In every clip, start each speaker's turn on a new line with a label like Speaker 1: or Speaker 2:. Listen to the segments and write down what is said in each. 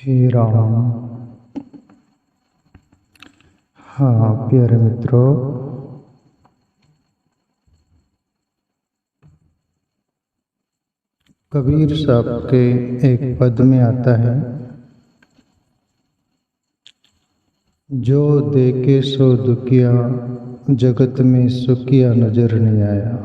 Speaker 1: हे राम। हाँ प्यारे मित्रों, कबीर साहब के एक पद में आता है, जो देखे सो दुखिया, जगत में सुखिया नजर नहीं आया।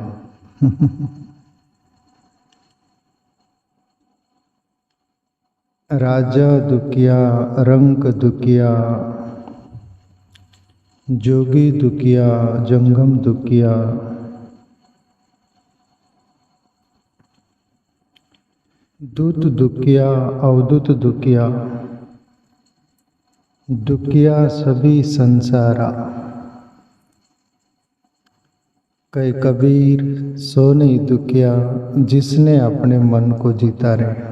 Speaker 1: राजा दुखिया, रंक दुखिया, जोगी दुखिया, जंगम दुखिया, दूत दुखिया, अवधूत दुखिया, दुखिया सभी संसारा। कई कबीर सो नहीं दुखिया, जिसने अपने मन को जीता रहे।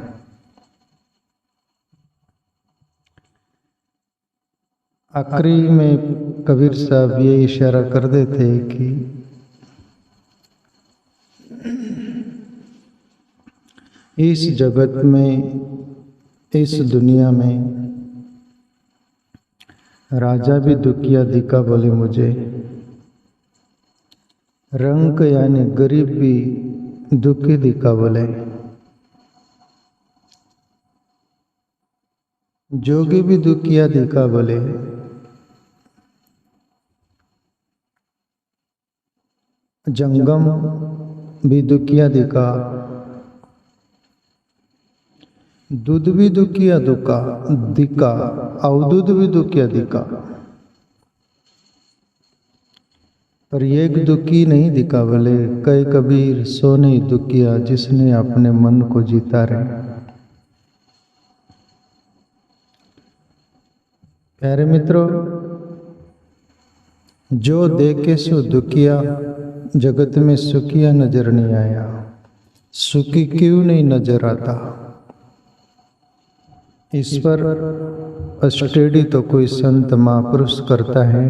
Speaker 1: आखिरी में कबीर साहब ये इशारा कर देते कि इस जगत में, इस दुनिया में राजा भी दुखिया दिखा बोले मुझे, रंक यानी गरीब भी दुखी दिखा बोले, जोगी भी दुखिया दिखा बोले, जंगम भी दुखिया दिखा, दूध भी दुखिया दिखा, अवधूत भी दुखिया दिखा, पर एक दुखी नहीं दिखा बोले, कई कबीर सो नहीं दुखिया, जिसने अपने मन को जीता रहे। प्यारे मित्रों, जो देखे सो दुखिया, जगत में सुखिया नजर नहीं आया। सुखी क्यों नहीं नजर आता? इस पर स्टडी तो कोई संत महापुरुष करता है,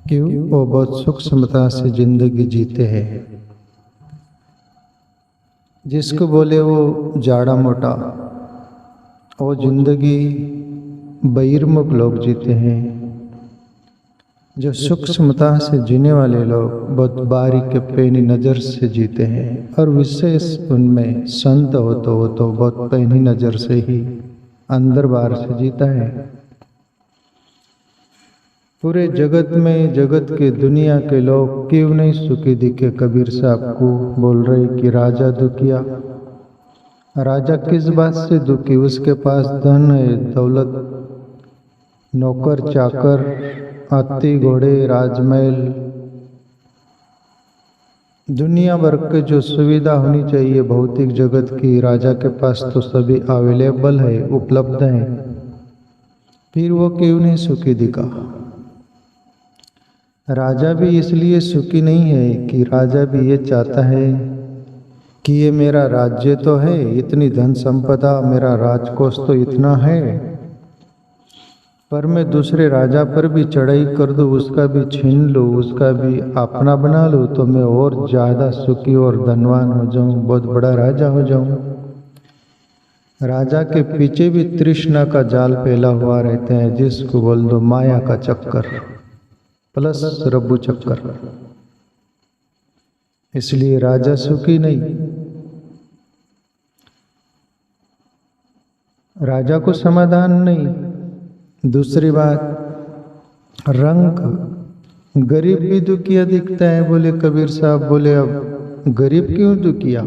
Speaker 1: क्यों? वो बहुत सूक्ष्मता से जिंदगी जीते हैं। जिसको बोले वो जाड़ा मोटा, वो जिंदगी बहिर्मुख लोग जीते हैं। जो सूक्ष्मता से जीने वाले लोग बहुत बारीक पैनी नज़र से जीते हैं, और विशेष उनमें संत हो तो वो तो बहुत पैनी नज़र से ही अंदर बाहर से जीता है। पूरे जगत में, जगत के दुनिया के लोग क्यों नहीं सुखी दिखे? कबीर साहब को बोल रहे कि राजा दुखिया। राजा किस बात से दुखी? उसके पास धन है, दौलत, नौकर चाकर, हाथी घोड़े, राजमहल, दुनिया भर के जो सुविधा होनी चाहिए भौतिक जगत की, राजा के पास तो सभी अवेलेबल है, उपलब्ध है। फिर वो क्यों नहीं सुखी दिखा? राजा भी इसलिए सुखी नहीं है कि राजा भी ये चाहता है कि ये मेरा राज्य तो है, इतनी धन संपदा, मेरा राजकोष तो इतना है, पर मैं दूसरे राजा पर भी चढ़ाई कर दूं, उसका भी छीन लूं, उसका भी अपना बना लूं, तो मैं और ज़्यादा सुखी और धनवान हो जाऊं, बहुत बड़ा राजा हो जाऊं। राजा के पीछे भी तृष्णा का जाल फैला हुआ रहता है, जिसको बोल दो माया का चक्कर प्लस रब्बू चक्कर। इसलिए राजा सुखी नहीं। राजा को समाधान नहीं। दूसरी बात, रंग गरीब भी दुखिया दिखता है। बोले कबीर साहब, बोले अब गरीब क्यों दुखिया?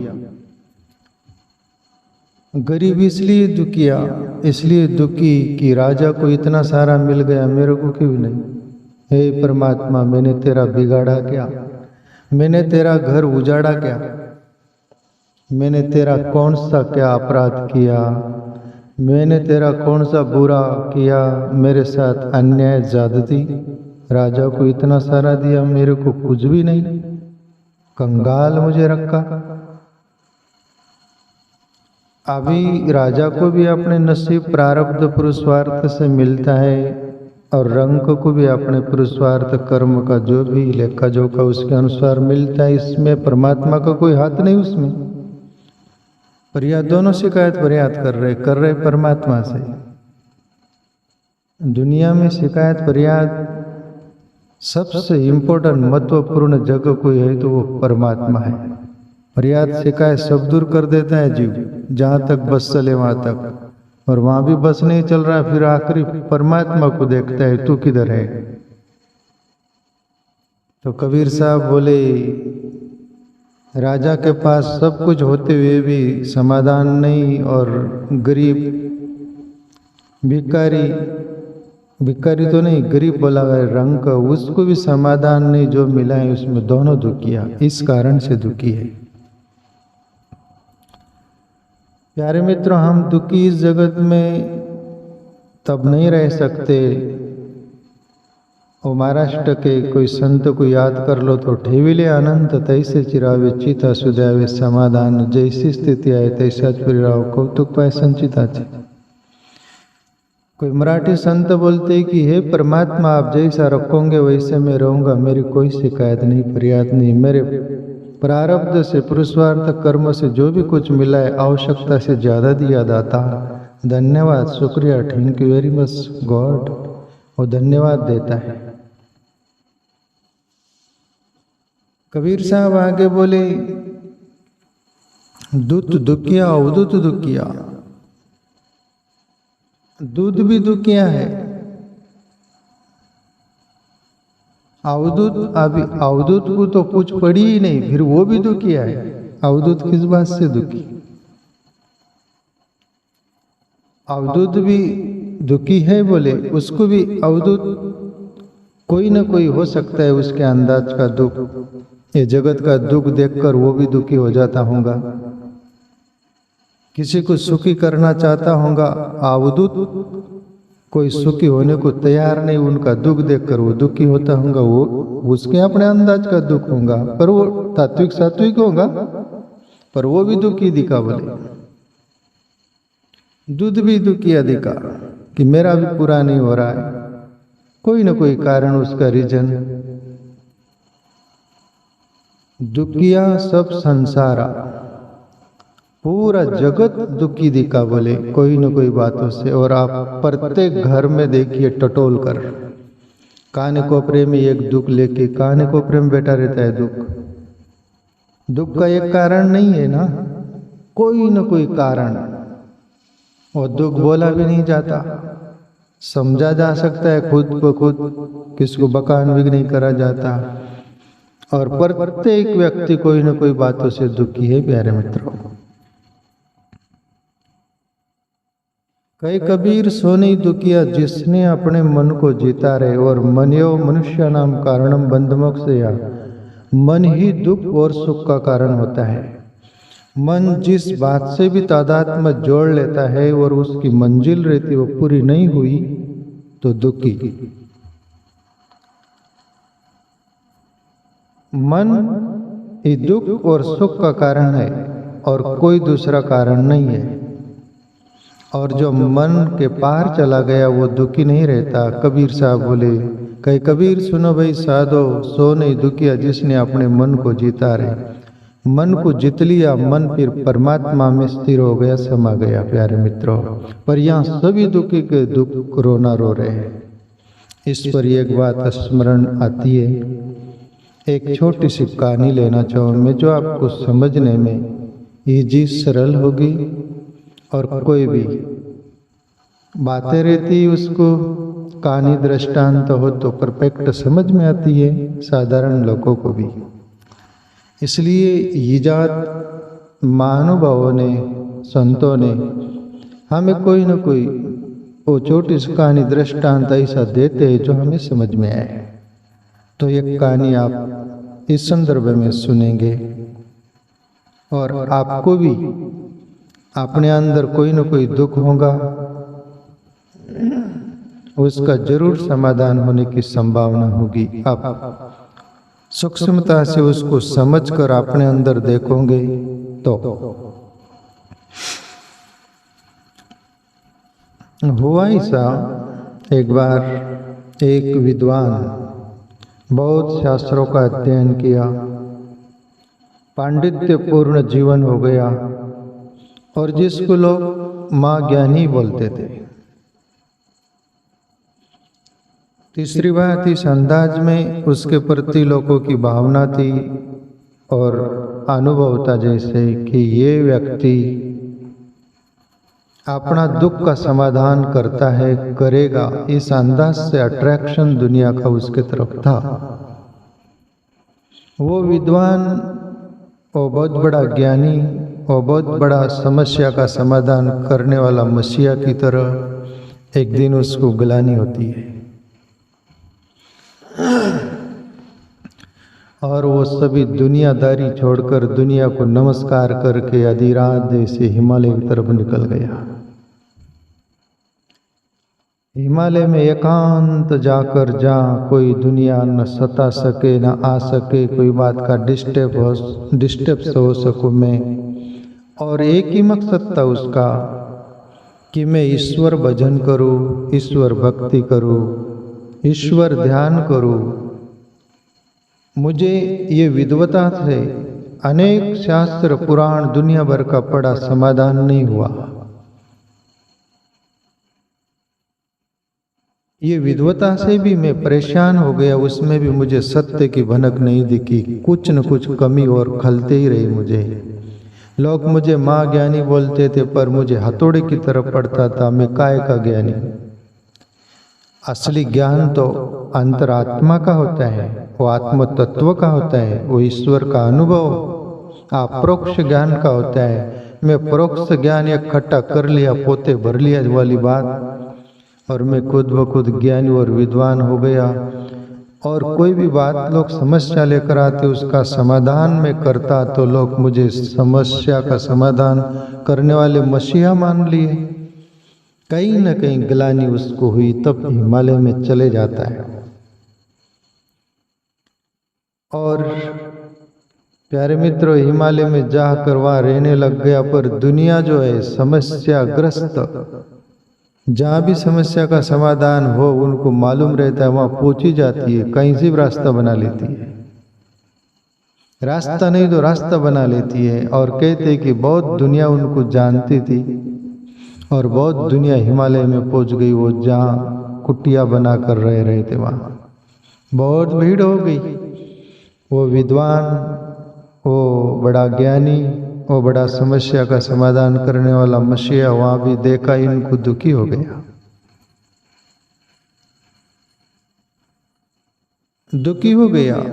Speaker 1: गरीब इसलिए दुखिया, इसलिए दुखी कि राजा को इतना सारा मिल गया, मेरे को क्यों नहीं? हे परमात्मा, मैंने तेरा बिगाड़ा क्या? मैंने तेरा घर उजाड़ा क्या? मैंने तेरा कौन सा क्या अपराध किया? मैंने तेरा कौन सा बुरा किया? मेरे साथ अन्याय ज्यादती। राजा को इतना सारा दिया, मेरे को कुछ भी नहीं, कंगाल मुझे रखा। अभी राजा को भी अपने नसीब प्रारब्ध पुरुषार्थ से मिलता है, और रंग को भी अपने पुरुषार्थ कर्म का जो भी लेखा जोखा उसके अनुसार मिलता है। इसमें परमात्मा का कोई हाथ नहीं उसमें। फरियाद दोनों शिकायत फरियाद कर रहे परमात्मा से। दुनिया में शिकायत फरियाद सबसे इम्पोर्टेंट महत्वपूर्ण जगह कोई है तो वो परमात्मा है। फरियाद शिकायत सब दूर कर देता है जीव, जहां तक बस चले वहां तक, और वहां भी बस नहीं चल रहा, फिर आखिरी परमात्मा को देखता है, तू किधर है। तो कबीर साहब बोले, राजा के पास सब कुछ होते हुए भी समाधान नहीं, और गरीब भिखारी तो नहीं, गरीब बोला गया रंग का, उसको भी समाधान नहीं, जो मिला है उसमें दोनों दुखिया, इस कारण से दुखी है। प्यारे मित्रों, हम दुखी इस जगत में तब नहीं रह सकते। और महाराष्ट्र के कोई संत को याद कर लो तो, ठेविले अनंत तैसे चिरावे चिता सुदावे समाधान, जैसी स्थिति आए तैसाच फिराव कौतुक पाय संचिताचे। कोई मराठी संत बोलते कि हे परमात्मा, आप जैसा रखोगे वैसे मैं रहूंगा, मेरी कोई शिकायत नहीं, फरियाद नहीं। मेरे प्रारब्ध से, पुरुषार्थ कर्म से जो भी कुछ मिला है, आवश्यकता से ज्यादा दिया दाता, धन्यवाद, शुक्रिया, thank you very much God, वो धन्यवाद देता है। कबीर साहब आगे बोले, दूत दुखिया अवधूत दुखिया। दूध भी दुखिया है, अवधूत, अभी अवधूत को तो कुछ पड़ी ही नहीं, फिर वो भी दुखिया है। अवधूत किस बात से दुखी? अवधूत भी दुखी है बोले, उसको भी अवधूत कोई ना कोई हो सकता है, उसके अंदाज का दुख, ये जगत का दुख देखकर वो भी दुखी हो जाता होगा। किसी को सुखी करना चाहता होगा, अवधूत कोई सुखी होने को तैयार नहीं, उनका दुख देखकर वो दुखी होता होगा। वो उसके अपने अंदाज का दुख होगा, पर वो तात्विक सात्विक होगा, पर वो भी दुखी दिखा बोले। दूध भी दुखिया दिखा कि मेरा भी पूरा नहीं हो रहा है, कोई ना कोई कारण, उसका रीजन। दुखिया सब संसारा, पूरा जगत दुखी दिखा बोले, कोई न कोई बातों से। और आप प्रत्येक घर में देखिए टटोल कर, काने कोपरे में एक दुख लेके, काने कोपरे में बैठा रहता है दुख। दुख का एक कारण नहीं है ना, कोई न कोई कारण। और दुख बोला भी नहीं जाता, समझा जा सकता है खुद ब खुद, किसको बकान भी नहीं करा जाता। और प्रत्येक व्यक्ति कोई न कोई बातों से दुखी है प्यारे मित्रों। कई कबीर सो नहीं दुखिया, जिसने अपने मन को जीता रहे। और मनो मनुष्य नाम कारणम बंध मोक्षया, मन ही दुख और सुख का कारण होता है। मन जिस बात से भी तादात्म्य जोड़ लेता है और उसकी मंजिल रहती वो पूरी नहीं हुई तो दुखी। मन ही दुख और सुख का कारण है और कोई दूसरा कारण नहीं है। और जो मन के पार चला गया वो दुखी नहीं रहता। कबीर साहब बोले, कई कबीर सुनो भाई साधो, सो नहीं दुखिया, जिसने अपने मन को जीता रहे। मन को जीत लिया, मन फिर परमात्मा में स्थिर हो गया, समा गया प्यारे मित्रों। पर यहाँ सभी दुखी के दुख रोना रो रहे हैं। इस पर एक बात स्मरण आती है, एक छोटी सी कहानी लेना चाहूँ मैं, जो आपको समझने में ईजी सरल होगी। और कोई भी बातें रहती उसको कहानी दृष्टांत हो तो परफेक्ट समझ में आती है साधारण लोगों को भी। इसलिए इजात महानुभावों ने, संतों ने हमें कोई न कोई वो छोटी सी कहानी दृष्टांत ऐसा देते हैं जो हमें समझ में आए। तो एक कहानी आप इस संदर्भ में सुनेंगे और आपको भी अपने अंदर कोई न कोई दुख होगा, उसका जरूर समाधान होने की संभावना होगी। आप सूक्ष्मता से उसको समझकर अपने अंदर देखोगे तो। हुआ ऐसा, एक बार एक विद्वान बहुत शास्त्रों का अध्ययन किया, पांडित्यपूर्ण जीवन हो गया, और जिसको लोग माँ ज्ञानी बोलते थे। तीसरी बात, इस अंदाज में उसके प्रति लोगों की भावना थी और अनुभव था जैसे कि ये व्यक्ति अपना दुख का समाधान करता है, करेगा, इस अंदाज से अट्रैक्शन दुनिया का उसके तरफ था। वो विद्वान, वो बहुत बड़ा ज्ञानी, वो बहुत बड़ा समस्या का समाधान करने वाला मसीहा की तरह एक दिन उसको ग्लानि होती है और वो सभी दुनियादारी छोड़कर दुनिया को नमस्कार करके आधी रात से हिमालय की तरफ निकल गया। हिमालय में एकांत जाकर, जहाँ कोई दुनिया न सता सके न आ सके, कोई बात का डिस्टर्ब हो सकूँ मैं, और एक ही मकसद था उसका कि मैं ईश्वर भजन करूँ, ईश्वर भक्ति करूँ, ईश्वर ध्यान करूँ। मुझे ये विद्वता से अनेक शास्त्र पुराण दुनिया भर का पढ़ा, समाधान नहीं हुआ। ये विद्वता से भी मैं परेशान हो गया, उसमें भी मुझे सत्य की भनक नहीं दिखी, कुछ न कुछ कमी और खलते ही रही मुझे। लोग मुझे माँ ज्ञानी बोलते थे पर मुझे हथौड़े की तरफ पड़ता था। मैं काय का ज्ञानी? असली ज्ञान तो अंतरात्मा का होता है, वो आत्म तत्व का होता है, वो ईश्वर का अनुभव अप्रोक्ष ज्ञान का होता है। मैं परोक्ष ज्ञान इकट्ठा कर लिया, पोते भर लिया वाली बात, और मैं खुद ब खुद ज्ञानी और विद्वान हो गया। और कोई भी बात लोग समस्या लेकर आते, उसका समाधान मैं करता तो लोग मुझे समस्या का समाधान करने वाले मसीहा मान लिए। कहीं न कहीं ग्लानि उसको हुई, तब हिमालय में चले जाता है। और प्यारे मित्रों, हिमालय में जाकर वहाँ रहने लग गया। पर दुनिया जो है समस्याग्रस्त, जहाँ भी समस्या का समाधान हो उनको मालूम रहता है, वहाँ पहुंची जाती है, कहीं से भी रास्ता बना लेती है। रास्ता नहीं तो रास्ता बना लेती है। और कहते हैं कि बहुत दुनिया उनको जानती थी और बहुत दुनिया हिमालय में पहुंच गई। वो जहाँ कुटिया बना कर रह रहे थे वहाँ बहुत भीड़ हो गई। वो विद्वान, वो बड़ा ज्ञानी, वो बड़ा समस्या का समाधान करने वाला मसीहा वहां भी देखा, इनको दुखी हो गया, दुखी हो गया।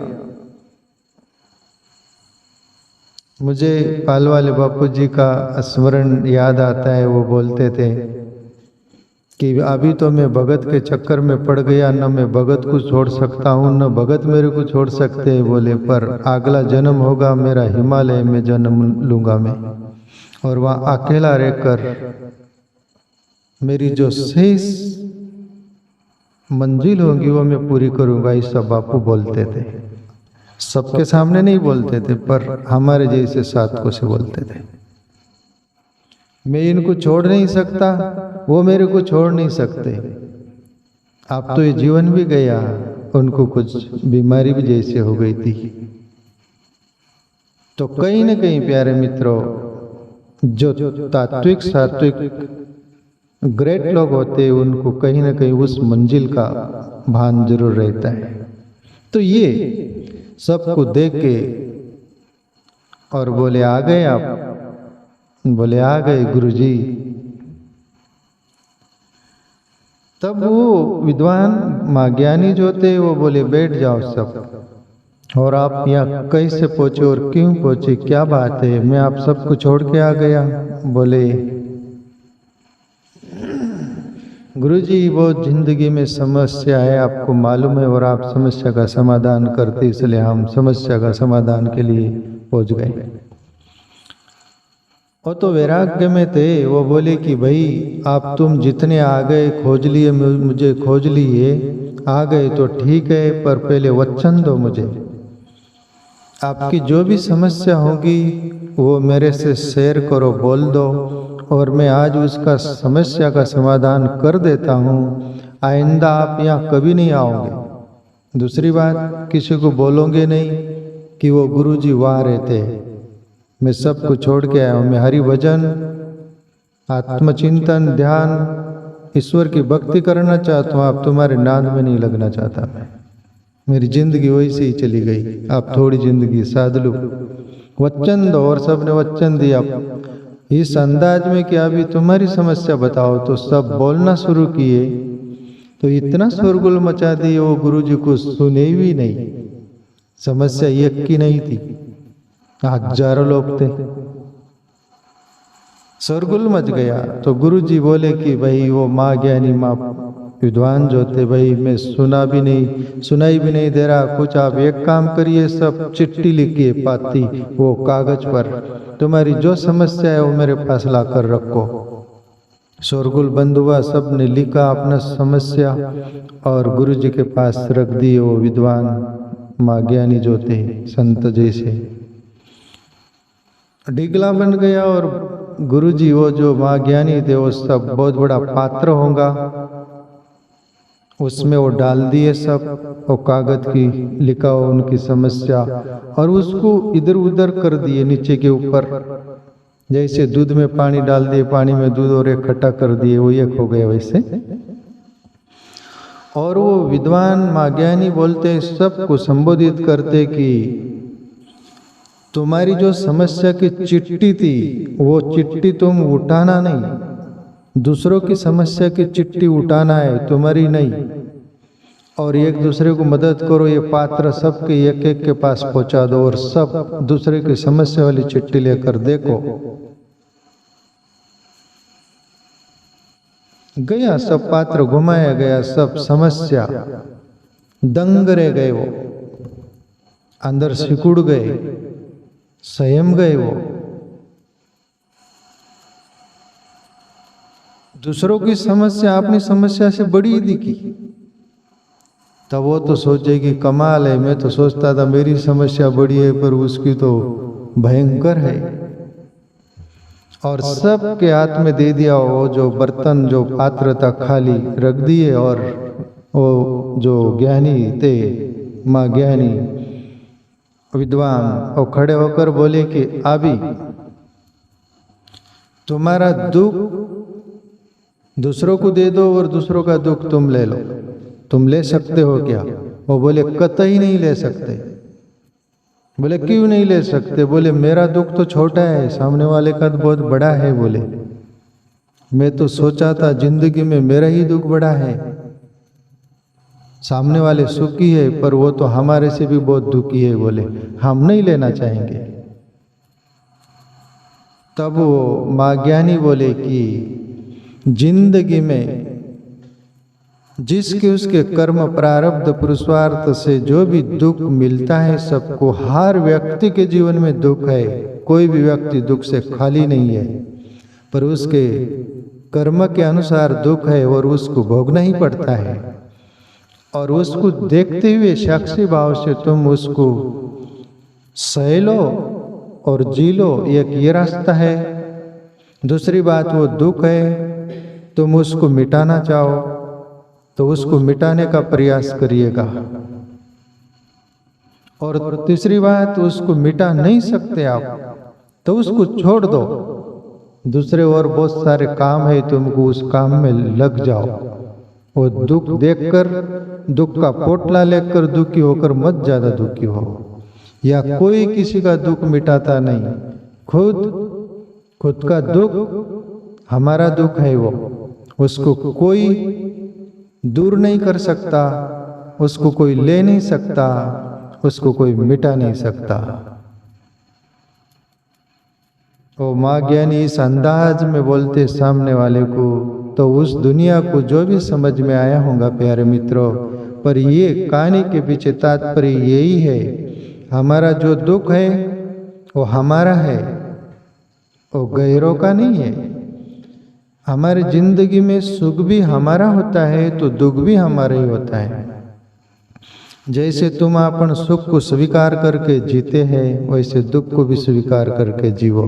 Speaker 1: मुझे पाल वाले बापू जी का स्मरण याद आता है। वो बोलते थे कि अभी तो मैं भगत के चक्कर में पड़ गया, न मैं भगत को छोड़ सकता हूँ न भगत मेरे को छोड़ सकते हैं। बोले पर अगला जन्म होगा मेरा, हिमालय में जन्म लूंगा मैं, और वहाँ अकेला रहकर मेरी जो शेष मंजिल होगी वो मैं पूरी करूंगा। ऐसा बापू बोलते थे। सबके सामने नहीं बोलते थे, पर हमारे जैसे साधकों से बोलते थे। मैं इनको छोड़ नहीं सकता, वो मेरे को छोड़ नहीं सकते। अब तो ये जीवन भी गया, उनको कुछ बीमारी भी जैसे हो गई थी। तो कहीं न कहीं प्यारे मित्रों, जो तात्विक सात्विक ग्रेट लोग होते हैं उनको कहीं न कहीं उस मंजिल का भान जरूर रहता है। तो ये सबको देख के और बोले आ गए आप? बोले आ गए गुरुजी। तब वो विद्वान माँ ज्ञानी जो थे वो बोले बैठ जाओ सब। और आप यहाँ कैसे पहुंचे और क्यों पहुंचे, क्या बात है? मैं आप सबको छोड़ के आ गया। बोले गुरुजी वो जिंदगी में समस्या है, आपको मालूम है, और आप समस्या का समाधान करते, इसलिए हम समस्या का समाधान के लिए पहुंच गए। वो तो वैराग्य में थे। वो बोले कि भाई आप तुम जितने आ गए, खोज लिए, मुझे खोज लिए, आ गए तो ठीक है, पर पहले वचन दो मुझे। आपकी जो भी समस्या होगी वो मेरे से शेयर करो, बोल दो, और मैं आज उसका समस्या का समाधान कर देता हूँ। आइंदा आप यहाँ कभी नहीं आओगे। दूसरी बात, किसी को बोलोगे नहीं कि वो गुरुजी वहाँ रहते। मैं सबको छोड़ के आया हूँ। मैं हरि भजन आत्मचिंतन, ध्यान, ईश्वर की भक्ति करना चाहता हूँ, आप तुम्हारे नाद में नहीं लगना चाहता मैं। मेरी जिंदगी वैसे ही चली गई, आप थोड़ी जिंदगी साध लो, वचन दो। और सबने वचन दिया इस अंदाज में कि अभी तुम्हारी समस्या बताओ। तो सब बोलना शुरू किए, तो इतना शोरगुल मचा दिए वो गुरुजी को सुने भी नहीं। समस्या एक की नहीं थी, हजारों लोग थे, शोरगुल मच गया। तो गुरुजी बोले कि भाई वो माँ ज्ञानी, माँ विद्वान जो थे, भाई मैं सुनाई भी नहीं दे रहा कुछ, आप एक काम करिए, सब चिट्ठी लिखिए पाती वो कागज पर, तुम्हारी जो समस्या है वो मेरे पास ला कर रखो। शोरगुल बंद हुआ, सब ने लिखा अपना समस्या और गुरुजी के पास रख दिए। वो विद्वान माँ ज्ञानी जो थे, संत जैसे, डिगला बन गया। और गुरुजी वो जो माँ ज्ञानी थे वो सब बहुत बड़ा पात्र होगा, उसमें वो डाल दिए सब, वो कागज की लिखा हो उनकी समस्या, और उसको इधर उधर कर दिए नीचे के ऊपर। जैसे दूध में पानी डाल दिए, पानी में दूध और इकट्ठा कर दिए, वो एक हो गया वैसे। और वो विद्वान माँ ज्ञानी बोलते, सबको संबोधित करते कि तुम्हारी जो समस्या की चिट्ठी थी वो चिट्ठी तुम उठाना नहीं, दूसरों की समस्या की चिट्ठी उठाना है, तुम्हारी नहीं। और एक दूसरे को मदद करो, ये पात्र सबके एक एक के पास पहुंचा दो, और सब दूसरे की समस्या वाली चिट्ठी लेकर देखो। गया सब पात्र घुमाया गया, सब समस्या दंग रह गए, वो अंदर सिकुड़ गए, संयम गए। वो दूसरों की समस्या अपनी समस्या से बड़ी दिखी, तब वो तो सोचेगी कमाल है, मैं तो सोचता था मेरी समस्या बड़ी है पर उसकी तो भयंकर है। और सबके हाथ में दे दिया, वो जो बर्तन जो पात्र था खाली रख दिए। और वो जो ज्ञानी थे, माँ ज्ञानी विद्वान, वो खड़े होकर बोले कि अभी तुम्हारा दुख दूसरों को दे दो और दूसरों का दुख तुम ले लो, तुम ले सकते हो क्या? वो बोले कतई नहीं ले सकते। बोले क्यों नहीं ले सकते? बोले मेरा दुख तो छोटा है, सामने वाले का तो बहुत बड़ा है। बोले मैं तो सोचा था जिंदगी में मेरा ही दुख बड़ा है, सामने वाले सुखी है पर वो तो हमारे से भी बहुत दुखी है। बोले हम नहीं लेना चाहेंगे। तब वो माँ ज्ञानी बोले कि जिंदगी में जिसके उसके कर्म प्रारब्ध पुरुषार्थ से जो भी दुख मिलता है सबको, हर व्यक्ति के जीवन में दुख है, कोई भी व्यक्ति दुख से खाली नहीं है, पर उसके कर्म के अनुसार दुख है और उसको भोगना ही पड़ता है। और उसको देखते हुए साक्षी भाव से तुम उसको सह लो और जी लो, एक ये रास्ता है। दूसरी बात, वो दुख है तुम उसको मिटाना चाहो तो उसको मिटाने का प्रयास करिएगा। और तीसरी बात, उसको मिटा नहीं सकते आप तो उसको छोड़ दो, दूसरे और बहुत सारे काम है, तुमको उस काम में लग जाओ। वो दुख देखकर, दुख का पोटला लेकर दुखी होकर मत ज्यादा दुखी हो। या कोई किसी का दुख मिटाता नहीं, खुद का दुख हमारा दुख है, वो उसको कोई दूर नहीं कर सकता, उसको कोई ले नहीं सकता, उसको कोई मिटा नहीं सकता। वो माँ ज्ञानी इस अंदाज में बोलते सामने वाले को, तो उस दुनिया को जो भी समझ में आया होगा प्यारे मित्रों। पर ये कहानी के पीछे तात्पर्य यही है, हमारा जो दुख है वो हमारा है, वो गैरों का नहीं है। हमारी जिंदगी में सुख भी हमारा होता है तो दुख भी हमारा ही होता है। जैसे तुम अपन सुख को स्वीकार करके जीते हैं, वैसे दुख को भी स्वीकार करके जीवो।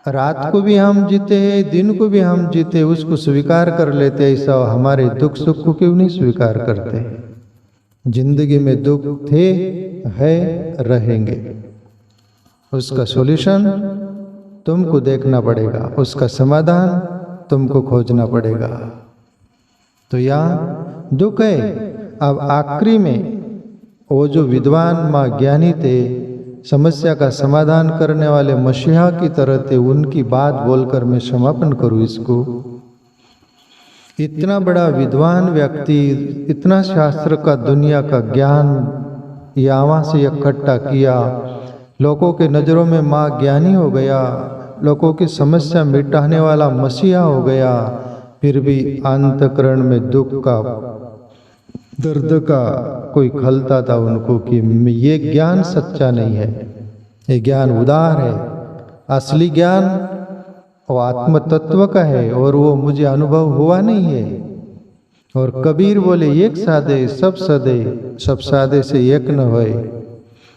Speaker 1: रात को भी हम जीते हैं, दिन को भी हम जीते, उसको स्वीकार कर लेते। ऐसा हमारे दुख सुख को क्यों नहीं स्वीकार करते? जिंदगी में दुख थे, है, रहेंगे। उसका सॉल्यूशन तुमको देखना पड़ेगा, उसका समाधान तुमको खोजना पड़ेगा। तो यहाँ दुख है। अब आखिरी में वो जो विद्वान माँ ज्ञानी थे, समस्या का समाधान करने वाले मसीहा की तरह थे, उनकी बात बोलकर मैं समापन करूँ इसको। इतना बड़ा विद्वान व्यक्ति, इतना शास्त्र का दुनिया का ज्ञान यहाँ से इकट्ठा किया, लोगों के नज़रों में माँ ज्ञानी हो गया, लोगों की समस्या मिटाने वाला मसीहा हो गया, फिर भी अंतःकरण में दुख का, दर्द का कोई खलता था उनको कि ये ज्ञान सच्चा नहीं है, ये ज्ञान उदार है। असली ज्ञान वो आत्म तत्व का है और वो मुझे अनुभव हुआ नहीं है। और कबीर बोले, एक साधे सब सदे, सब साधे से एक न होए।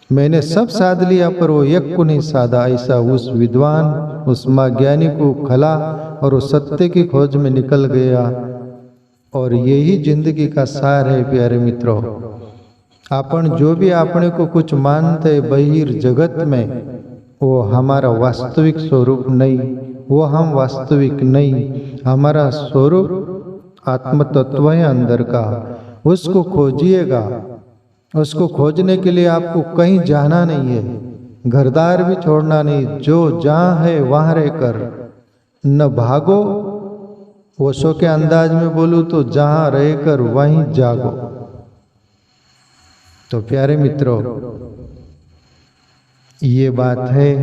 Speaker 1: मैंने सब साध लिया पर वो एक को नहीं साधा। ऐसा उस विद्वान, उस माँ ज्ञानी को खला और वो सत्य की खोज में निकल गया। और यही जिंदगी का सार है प्यारे मित्रों। अपन जो भी अपने को कुछ मानते बहिर जगत में, वो हमारा वास्तविक स्वरूप नहीं, वो हम वास्तविक नहीं। हमारा स्वरूप आत्म तत्व है अंदर का, उसको खोजिएगा। उसको खोजने के लिए आपको कहीं जाना नहीं है, घरदार भी छोड़ना नहीं, जो जहाँ है वहाँ रहकर न भागो। ओशो के अंदाज में बोलूँ तो जहाँ रहकर वहीं जागो। तो प्यारे मित्रों, ये बात है